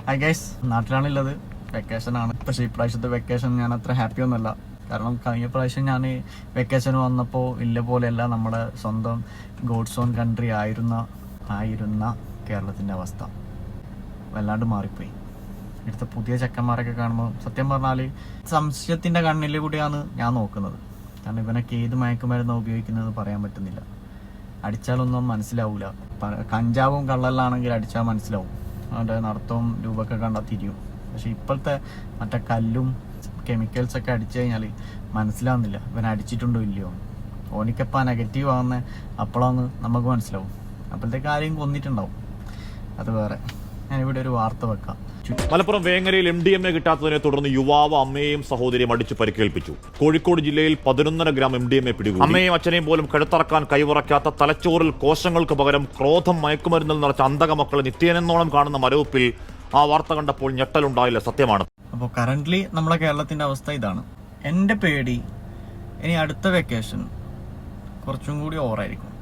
Hi guys, നാട്ടിലാണുള്ളത്. വെക്കേഷനാണ്. പക്ഷേ ഇപ്രാവശ്യത്തെ vacation ഞാൻ അത്ര ഹാപ്പി ഒന്നുമല്ല. കാരണം കഴിഞ്ഞ പ്രാവശ്യം ഞാൻ വെക്കേഷന് വന്നപ്പോൾ ഇല്ല പോലെയല്ല നമ്മുടെ സ്വന്തം ഗോഡ്സ് ഓൺ കൺട്രി ആയിരുന്ന കേരളത്തിൻ്റെ അവസ്ഥ വല്ലാണ്ട് മാറിപ്പോയി. ഇവിടുത്തെ പുതിയ ചെക്കന്മാരൊക്കെ കാണുമ്പോൾ സത്യം പറഞ്ഞാൽ സംശയത്തിൻ്റെ കണ്ണിൽ കൂടിയാണ് ഞാൻ നോക്കുന്നത്. കാരണം ഇവനൊക്കെ ഏത് മയക്കുമരുന്ന് ഉപയോഗിക്കുന്നത് പറയാൻ പറ്റുന്നില്ല. അടിച്ചാലൊന്നും മനസ്സിലാവില്ല. കഞ്ചാവും കള്ളലാണെങ്കിൽ അടിച്ചാൽ മനസ്സിലാവും. അവൻ്റെ നടത്തവും രൂപമൊക്കെ കണ്ടാൽ തിരിയും. പക്ഷെ ഇപ്പോഴത്തെ മറ്റേ കല്ലും കെമിക്കൽസൊക്കെ അടിച്ചു കഴിഞ്ഞാൽ മനസ്സിലാവുന്നില്ല ഇവൻ അടിച്ചിട്ടുണ്ടോ ഇല്ലയോ. ഓനിക്കപ്പോൾ നെഗറ്റീവ് ആവുന്ന അപ്പോഴാണ് നമുക്ക് മനസ്സിലാവും. അപ്പോഴത്തേക്ക് ആരെയും കൊന്നിട്ടുണ്ടാവും. അത് വേറെ. ഞാനിവിടെ ഒരു വാർത്ത വെക്കാം. മലപ്പുറം വേങ്ങരയിൽ MDMA കിട്ടാത്തതിനെ തുടർന്ന് യുവാവ് അമ്മയെയും സഹോദരിയും അടിച്ച് പരിക്കേൽപ്പിച്ചു. കോഴിക്കോട് ജില്ലയിൽ 11.5 ഗ്രാം MDMA പിടികൂടി. അമ്മയും അച്ഛനെയും പോലും കഴുത്തറക്കാൻ കൈവറക്കാത്ത തലച്ചോറിൽ കോശങ്ങൾക്ക് പകരം ക്രോധം മയക്കുമരുന്നിൽ നിറച്ച അന്ധക മക്കളെ നിത്യേനെന്നോളം കാണുന്ന മരവിപ്പിൽ ആ വാർത്ത കണ്ടപ്പോൾ ഞെട്ടലുണ്ടായില്ല, സത്യമാണ്. അപ്പോൾ കറന്റ്ലി നമ്മുടെ കേരളത്തിന്റെ അവസ്ഥ ഇതാണ്. എൻ്റെ പേടി ഇനി അടുത്ത വെക്കേഷൻ കുറച്ചും കൂടി ഓവറായിരിക്കും.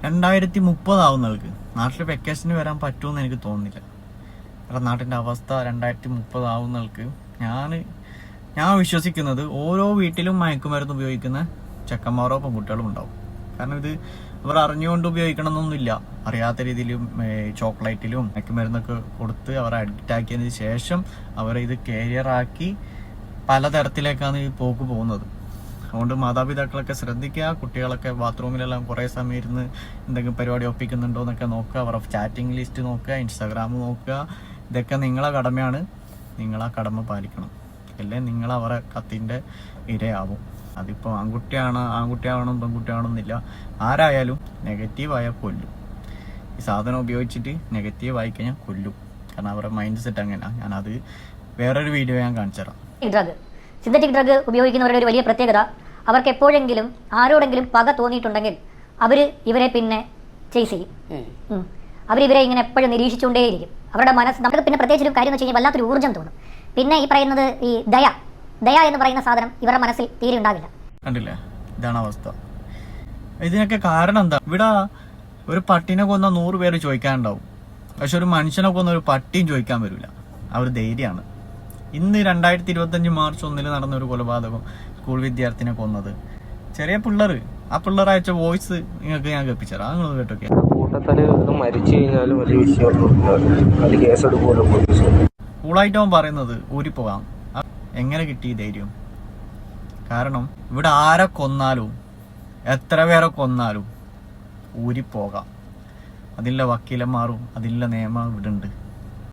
2030 ആവുന്നവർക്ക് നാട്ടിൽ വെക്കേഷന് വരാൻ പറ്റുമെന്ന് എനിക്ക് തോന്നുന്നില്ല. കാരണം നാട്ടിൻ്റെ അവസ്ഥ 2030 ആവുന്നവർക്ക് ഞാൻ വിശ്വസിക്കുന്നത് ഓരോ വീട്ടിലും മയക്കുമരുന്ന് ഉപയോഗിക്കുന്ന ചെക്കന്മാരോ പെൺകുട്ടികളും ഉണ്ടാവും. കാരണം ഇത് അവർ അറിഞ്ഞുകൊണ്ട് ഉപയോഗിക്കണമെന്നൊന്നുമില്ല. അറിയാത്ത രീതിയിലും ചോക്ലേറ്റിലും മയക്കുമരുന്നൊക്കെ കൊടുത്ത് അവർ അഡിക്റ്റ് ആക്കിയതിന് ശേഷം അവരെ ഇത് കാരിയറാക്കി പലതരത്തിലേക്കാണ് ഈ പോക്ക് പോകുന്നത്. അതുകൊണ്ട് മാതാപിതാക്കളൊക്കെ ശ്രദ്ധിക്കുക. കുട്ടികളൊക്കെ ബാത്റൂമിലെല്ലാം കുറേ സമയം ഇരുന്ന് എന്തെങ്കിലും പരിപാടി ഒപ്പിക്കുന്നുണ്ടോ എന്നൊക്കെ നോക്കുക. അവരുടെ ചാറ്റിംഗ് ലിസ്റ്റ് നോക്കുക, ഇൻസ്റ്റാഗ്രാം നോക്കുക. ഇതൊക്കെ നിങ്ങളെ കടമയാണ്. നിങ്ങളാ കടമ പാലിക്കണം. അല്ലേ നിങ്ങൾ അവരെ കത്തിൻ്റെ ഇരയാവും. അതിപ്പോൾ ആൺകുട്ടിയാവണം പെൺകുട്ടിയാവണമെന്നില്ല. ആരായാലും നെഗറ്റീവായാൽ കൊല്ലും. ഈ സാധനം ഉപയോഗിച്ചിട്ട് നെഗറ്റീവ് ആയിക്കഴിഞ്ഞാൽ കൊല്ലും. കാരണം അവരുടെ മൈൻഡ് സെറ്റ് അങ്ങനെയാണ്. ഞാനത് വേറൊരു വീഡിയോ ഞാൻ കാണിച്ചു തരാം. സിന്തറ്റിക് ഡ്രഗ് ഉപയോഗിക്കുന്നവരുടെ ഒരു വലിയ പ്രത്യേകത, അവർക്ക് എപ്പോഴെങ്കിലും ആരോടെങ്കിലും പക തോന്നിയിട്ടുണ്ടെങ്കിൽ അവർ ഇവരെ പിന്നെ ചേസ് ചെയ്യും. അവരിവരെ ഇങ്ങനെ എപ്പോഴും നിരീക്ഷിച്ചുകൊണ്ടേയിരിക്കും. അവരുടെ മനസ്സ് നമുക്ക് പിന്നെ പ്രത്യേകിച്ച് ഒരു കാര്യം എന്ന് വെച്ച് കഴിഞ്ഞാൽ വല്ലാത്തൊരു ഊർജ്ജം തോന്നും. പിന്നെ ഈ പറയുന്നത് ഈ ദയ എന്ന് പറയുന്ന സാധനം ഇവരുടെ മനസ്സിൽ തീരെ ഉണ്ടാവില്ല. കണ്ടില്ലേ, ഇതാണ് അവസ്ഥ. ഇതിനൊക്കെ കാരണം എന്താ? ഇവിടെ ഒരു പട്ടിനെ കൊന്ന 100 പേര് ചോദിക്കാനുണ്ടാവും. പക്ഷെ ഒരു മനുഷ്യനെ കൊന്ന ഒരു പട്ടിയും ചോദിക്കാൻ വരില്ല. ആ ഒരു ധൈര്യമാണ്. ഇന്ന് 2025 മാർച്ച് 1 നടന്ന ഒരു കൊലപാതകം, സ്കൂൾ വിദ്യാർത്ഥിനെ കൊന്നത്, ചെറിയ പിള്ളേർ. ആ പിള്ളേർ അയച്ച വോയിസ് നിങ്ങൾക്ക് ഞാൻ കേൾപ്പിച്ചറാം. നിങ്ങൾ കേട്ടൊക്കെ. കൂളായിട്ട് അവൻ പറയുന്നത് ഊരിപ്പോകാം. എങ്ങനെ കിട്ടി ധൈര്യം? കാരണം ഇവിടെ ആരെ കൊന്നാലും എത്ര പേരെ കൊന്നാലും ഊരിപ്പോകാം. അതിലുള്ള വക്കീലന്മാരും അതിലുള്ള നിയമം ഇവിടെ ഉണ്ട്.